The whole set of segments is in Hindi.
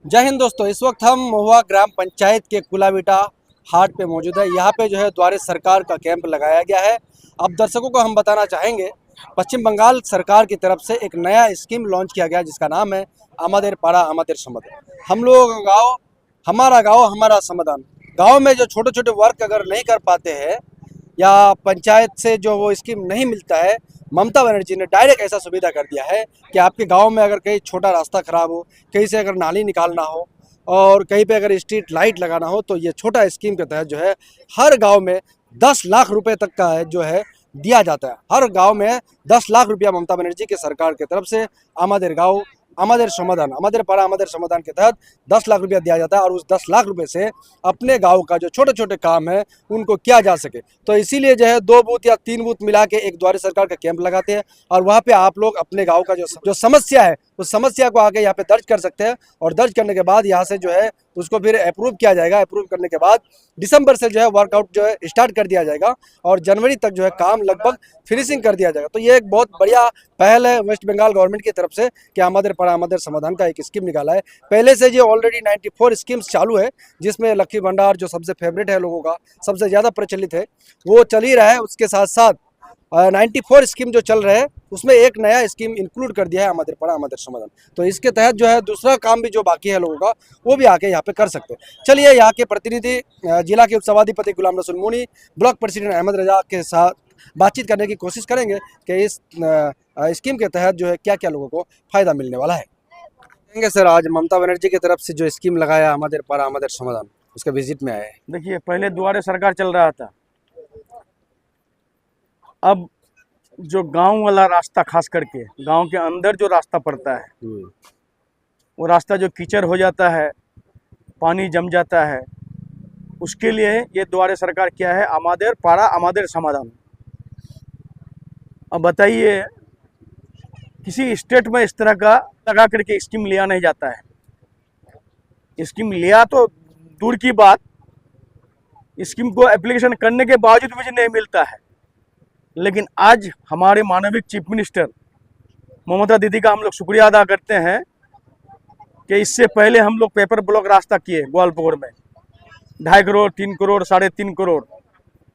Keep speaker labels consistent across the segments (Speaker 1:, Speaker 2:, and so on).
Speaker 1: जय हिंद दोस्तों। इस वक्त हम महुआ ग्राम पंचायत के कुलाविटा हाट पे मौजूद है। यहाँ पे जो है द्वारे सरकार का कैंप लगाया गया है। अब दर्शकों को हम बताना चाहेंगे, पश्चिम बंगाल सरकार की तरफ से एक नया स्कीम लॉन्च किया गया जिसका नाम है आमादेर पाड़ा आमादेर समाधान। हम लोगों का गाँव हमारा समाधान। गाँव में जो छोटे छोटे वर्क अगर नहीं कर पाते हैं या पंचायत से जो वो स्कीम नहीं मिलता है, ममता बनर्जी ने डायरेक्ट ऐसा सुविधा कर दिया है कि आपके गांव में अगर कहीं छोटा रास्ता खराब हो, कहीं से अगर नाली निकालना हो और कहीं पे अगर स्ट्रीट लाइट लगाना हो, तो ये छोटा स्कीम के तहत जो है हर गांव में 10 लाख रुपए तक का है जो है दिया जाता है। हर गांव में 10 लाख रुपया ममता बनर्जी की सरकार की तरफ से आमादेर पाड़ा आमादेर समाधान के तहत 10 लाख रुपया दिया जाता है और उस 10 लाख रुपए से अपने गांव का जो छोटे छोटे काम है उनको किया जा सके। तो इसीलिए जो है 2 बूथ या 3 बूथ मिला के एक द्वारे सरकार का कैंप लगाते हैं और वहाँ पे आप लोग अपने गाँव का जो समस्या है उस समस्या को आके यहाँ पे दर्ज कर सकते हैं और दर्ज करने के बाद यहाँ से जो है उसको फिर अप्रूव किया जाएगा। अप्रूव करने के बाद दिसंबर से जो है वर्कआउट जो है स्टार्ट कर दिया जाएगा और जनवरी तक जो है काम लगभग फिनिशिंग कर दिया जाएगा। तो ये एक बहुत बढ़िया पहल है वेस्ट बंगाल गवर्नमेंट की तरफ से कि आमादेर पाड़ा आमादेर समाधान का एक स्कीम निकाला है। पहले से जो ऑलरेडी 94 स्कीम्स चालू है जिसमें लक्की भंडार जो सबसे फेवरेट है, लोगों का सबसे ज़्यादा प्रचलित है, वो चल ही रहा है। उसके साथ साथ 94 स्कीम जो चल रहे हैं उसमें एक नया स्कीम इंक्लूड कर दिया है आमादेर पाड़ा आमादेर समाधान। तो इसके तहत जो है दूसरा काम भी जो बाकी है लोगों का वो भी आके यहाँ पे कर सकते हैं। चलिए यहाँ के प्रतिनिधि जिला के उपसभाधिपति गुलाम रसूल मुनी, ब्लॉक प्रेसिडेंट अहमद रजा के साथ बातचीत करने की कोशिश करेंगे कि इस स्कीम के तहत जो है क्या क्या लोगों को फायदा मिलने वाला है। कहेंगे सर, आज ममता बनर्जी की तरफ से जो स्कीम लगाया आमादेर पाड़ा आमादेर समाधान, उसके विजिट में आए हैं।
Speaker 2: देखिए, पहले दुआरे सरकार चल रहा था। अब जो गांव वाला रास्ता, खास करके गांव के अंदर जो रास्ता पड़ता है, वो रास्ता जो कीचड़ हो जाता है, पानी जम जाता है, उसके लिए ये दुआरे सरकार क्या है, आमादेर पाड़ा आमादेर समाधान। अब बताइए, किसी स्टेट में इस तरह का लगा करके स्कीम लिया नहीं जाता है। स्कीम लिया तो दूर की बात, स्कीम को एप्लीकेशन करने के बावजूद मुझे नहीं मिलता है। लेकिन आज हमारे माननीय चीफ मिनिस्टर ममता दीदी का हम लोग शुक्रिया अदा करते हैं कि इससे पहले हम लोग पेपर ब्लॉक रास्ता किए ग्वालपुर में 2.5 करोड़, 3 करोड़, 3.5 करोड़,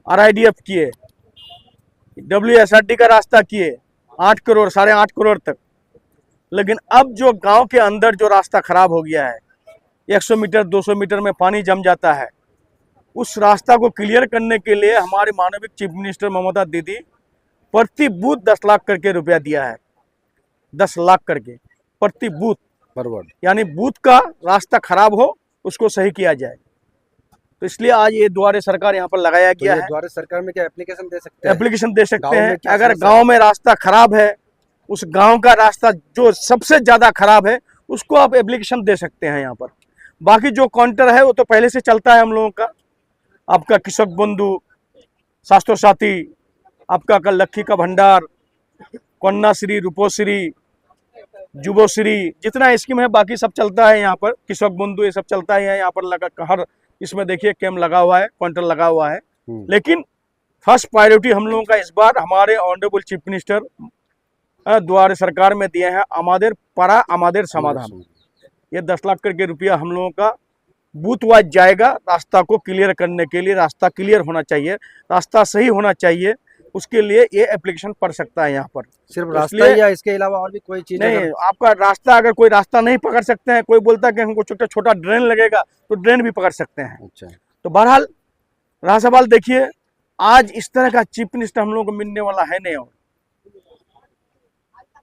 Speaker 2: RIDF किए, WSRD का रास्ता किए 8 करोड़, 8.5 करोड़ तक। लेकिन अब जो गांव के अंदर जो रास्ता खराब हो गया है, 100 मीटर 200 मीटर में पानी जम जाता है, उस रास्ता को क्लियर करने के लिए हमारे माननीय चीफ मिनिस्टर ममता दीदी प्रति बूथ 10 लाख करके रुपया दिया है। 10 लाख करके प्रति बूथ,
Speaker 1: फॉरवर्ड,
Speaker 2: यानी बूथ का रास्ता खराब हो उसको सही किया जाए। तो इसलिए आज ये द्वारे सरकार यहाँ पर लगाया गया है।
Speaker 1: द्वारे सरकार में क्या एप्लीकेशन दे सकते हैं?
Speaker 2: एप्लीकेशन दे सकते
Speaker 1: गाँव में
Speaker 2: हैं।
Speaker 1: क्या
Speaker 2: अगर
Speaker 1: समस्या
Speaker 2: गांव में रास्ता खराब है, उस गांव का रास्ता जो सबसे ज़्यादा खराब है, उसको आप एप्लीकेशन दे सकते हैं यहाँ पर। बाकी जो काउंटर है वो तो पहले से चलता है हम लोगों का। आपका कृषक बंधु, स्वास्थ्य साथी, आपका लक्की का भंडार, कन्याश्री, रूपोश्री, जुबोश्री, जितना स्कीम है बाकी सब चलता है यहाँ पर। कृषक बंधु ये सब चलता है यहाँ पर। लगा हर इसमें देखिए कैंप लगा हुआ है, काउंटर लगा हुआ है। लेकिन फर्स्ट प्रायोरिटी हम लोगों का इस बार हमारे ऑनरेबल चीफ मिनिस्टर द्वारे सरकार में दिए हैं आमादेर पाड़ा आमादेर समाधान। ये 10 लाख करके रुपया हम लोगों का बूथ वाइज जाएगा रास्ता को क्लियर करने के लिए। रास्ता क्लियर होना चाहिए, रास्ता सही होना चाहिए, उसके लिए ये एप्लीकेशन पड़ सकता है यहाँ पर।
Speaker 1: सिर्फ रास्ता या इसके अलावा और भी कोई चीज
Speaker 2: नहीं, आपका रास्ता अगर कोई रास्ता नहीं पकड़ सकते हैं, कोई बोलता है कि हमको छोटा छोटा ड्रेन लगेगा, तो ड्रेन भी पकड़ सकते हैं।
Speaker 1: अच्छा।
Speaker 2: तो बहरहाल रहा सवाल, देखिए आज इस तरह का चीफ मिनिस्टर हम लोगों को मिलने वाला है नहीं। और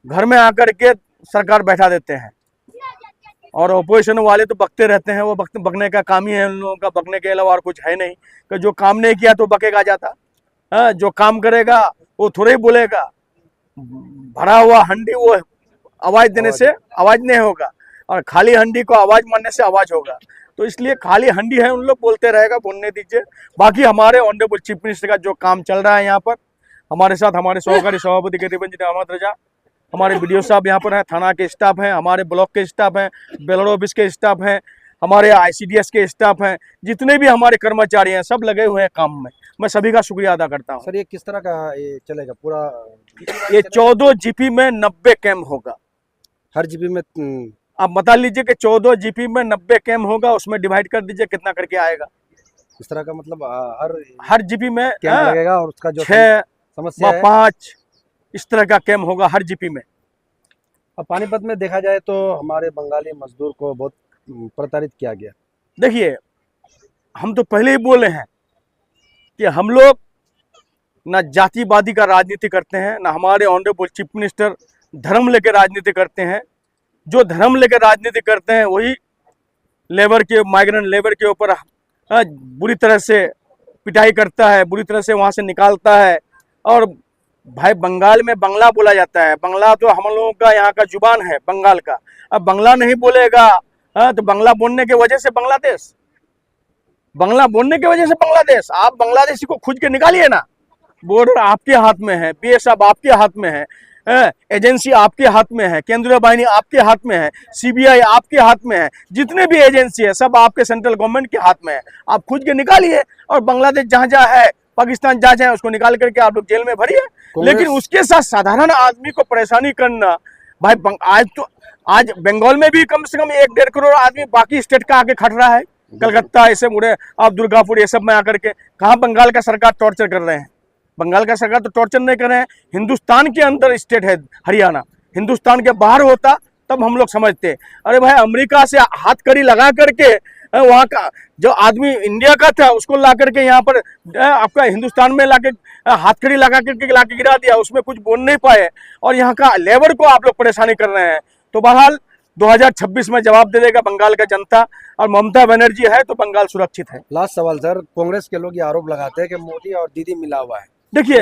Speaker 2: घर में आकर के सरकार बैठा देते हैं और ओपोजिशन वाले तो बकते रहते हैं। वो बकने का काम ही है उन लोगों का, बकने के अलावा और कुछ है नहीं। कि जो काम नहीं किया तो बकेगा जाता। हाँ, जो काम करेगा वो थोड़ा ही बोलेगा। भरा हुआ हंडी वो आवाज देने से आवाज नहीं होगा, और खाली हंडी को आवाज मारने से आवाज होगा। तो इसलिए खाली हंडी है, उन लोग बोलते रहेगा, बोलने दीजिए। बाकी हमारे ऑनरेबल चीफ मिनिस्टर का जो काम चल रहा है यहाँ पर, हमारे साथ हमारे सहकारी सभापति गरीबन जी अहमद रजा, हमारे BDO साहब यहाँ पर हैं, थाना के स्टाफ हैं, हमारे ब्लॉक के स्टाफ हैं, बेलर ऑफिस के स्टाफ हैं, हमारे ICDS के स्टाफ हैं, जितने भी हमारे कर्मचारी हैं सब लगे हुए हैं काम में। मैं सभी का शुक्रिया अदा करता हूँ।
Speaker 1: सर, ये किस तरह का ये चलेगा पूरा?
Speaker 2: ये 14 GP में 90 कैंप होगा।
Speaker 1: हर GP में
Speaker 2: आप बता लीजिए कि 14 जीपी में 90 कैम्प होगा, उसमें डिवाइड कर दीजिए कितना करके आएगा।
Speaker 1: इस तरह का मतलब
Speaker 2: हर जीपी में
Speaker 1: कैंप लगेगा और उसका जो
Speaker 2: 6
Speaker 1: समस्या है।
Speaker 2: 5 इस तरह का कैम्प होगा हर जीपी में।
Speaker 1: अब पानीपत में देखा जाए तो हमारे बंगाली मजदूर को बहुत प्रताड़ित किया गया।
Speaker 2: देखिए, हम तो पहले ही बोले हैं कि हम लोग ना जातिवादी का राजनीति करते हैं, ना हमारे ऑनरेबल चीफ मिनिस्टर धर्म लेकर राजनीति करते हैं। जो धर्म लेकर राजनीति करते हैं वही लेबर के, माइग्रेंट लेबर के ऊपर बुरी तरह से पिटाई करता है, बुरी तरह से वहाँ से निकालता है। और भाई बंगाल में बंगला बोला जाता है, बंगला तो हम लोगों का यहाँ का जुबान है बंगाल का। अब बंगला नहीं बोलेगा तो बंगला बोलने की वजह से बांग्लादेश, बंगला बोलने की वजह से बांग्लादेश। आप बांग्लादेशी को खोज के निकालिए ना। बॉर्डर आपके हाथ में है, बीएसएफ आपके हाथ में है, एजेंसी आपके हाथ में है, केंद्रीय बाहिनी आपके हाथ में है, सीबीआई आपके हाथ में है, जितने भी एजेंसी है सब आपके सेंट्रल गवर्नमेंट के हाथ में है। आप खोज के निकालिए और बांग्लादेश जहाँ जहाँ है, पाकिस्तान जहाँ जहाँ है, उसको निकाल करके आप लोग जेल में भरिए। लेकिन उसके साथ साधारण आदमी को परेशानी करना, भाई आज बंगाल में भी कम से कम 1-1.5 करोड़ आदमी बाकी स्टेट का आके खट रहा है। कलकत्ता ऐसे मुड़े आप दुर्गापुर ये सब में आकर के कहाँ बंगाल का सरकार टॉर्चर कर रहे हैं? बंगाल का सरकार तो टॉर्चर नहीं कर रहे हैं। हिंदुस्तान के अंदर स्टेट है हरियाणा, हिंदुस्तान के बाहर होता तब हम लोग समझते। अरे भाई अमेरिका से हाथकड़ी लगा करके वहाँ का जो आदमी इंडिया का था उसको ला करके यहाँ पर आपका हिंदुस्तान में लाके हाथकड़ी लगा करके लाके गिरा दिया, उसमें कुछ बोल नहीं पाए और यहाँ का लेबर को आप लोग परेशानी कर रहे हैं। तो बहरहाल 2026 में जवाब दे देगा बंगाल का जनता, और ममता बनर्जी है तो बंगाल सुरक्षित है।
Speaker 1: लास्ट सवाल सर, कांग्रेस के लोग ये आरोप लगाते हैं कि मोदी और दीदी मिला हुआ है।
Speaker 2: देखिए,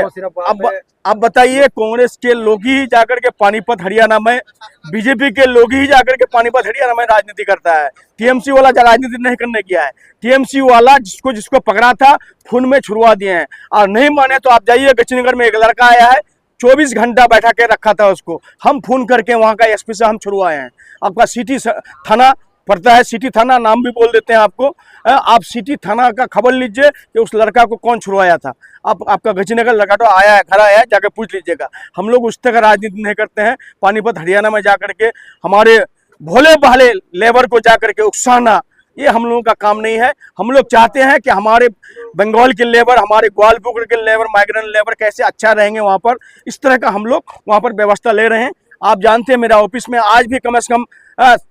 Speaker 2: अब बताइए, कांग्रेस के लोग ही जाकर के पानीपत हरियाणा में, बीजेपी के लोग ही जाकर के पानीपत हरियाणा में राजनीति करता है। टीएमसी वाला राजनीति नहीं करने किया है। टीएमसी वाला जिसको पकड़ा था खून में छुड़वा दिए हैं। और नहीं माने तो आप जाइए, गचनगर में एक लड़का आया है, 24 घंटा बैठा के रखा था उसको, हम फोन करके वहां का एसपी से हम छुड़वाए हैं। आपका सिटी थाना पड़ता है, सिटी थाना नाम भी बोल देते हैं आपको। आप सिटी थाना का खबर लीजिए कि उस लड़का को कौन छुड़वाया था। आपका गचनगर लड़का तो आया है, घर आया है, जाकर पूछ लीजिएगा। हम लोग उस तरह राजनीति नहीं करते हैं। पानीपत हरियाणा में जाकर के हमारे भोले भाले लेबर को जाकर के उकसाना, ये हम लोगों का काम नहीं है। हम लोग चाहते हैं कि हमारे बंगाल के लेबर, हमारे ग्वालपुर के लेबर, माइग्रेंट लेबर कैसे अच्छा रहेंगे वहाँ पर, इस तरह का हम लोग वहाँ पर व्यवस्था ले रहे हैं। आप जानते हैं मेरा ऑफिस में आज भी कम से कम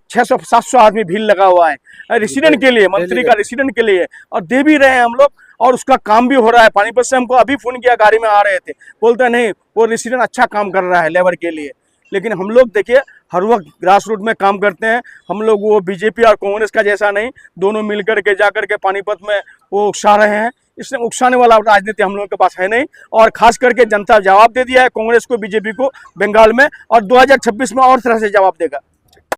Speaker 2: 600-700 आदमी भीड़ लगा हुआ है रेसिडेंट के लिए, मंत्री का रेसिडेंट के लिए, और दे भी रहे हैं हम लोग, और उसका काम भी हो रहा है। पानीपत से हमको अभी फोन किया, गाड़ी में आ रहे थे, बोलते नहीं वो रेसिडेंट अच्छा काम कर रहा है लेबर के लिए। लेकिन हम लोग देखिए हर वक्त ग्रास रूट में काम करते हैं। हम लोग वो बीजेपी और कांग्रेस का जैसा नहीं, दोनों मिलकर के जाकर के पानीपत में वो उकसा रहे हैं। इसमें उकसाने वाला राजनीति हम लोगों के पास है नहीं। और खास करके जनता जवाब दे दिया है कांग्रेस को, बीजेपी को बंगाल में, और 2026 में और तरह से जवाब देगा।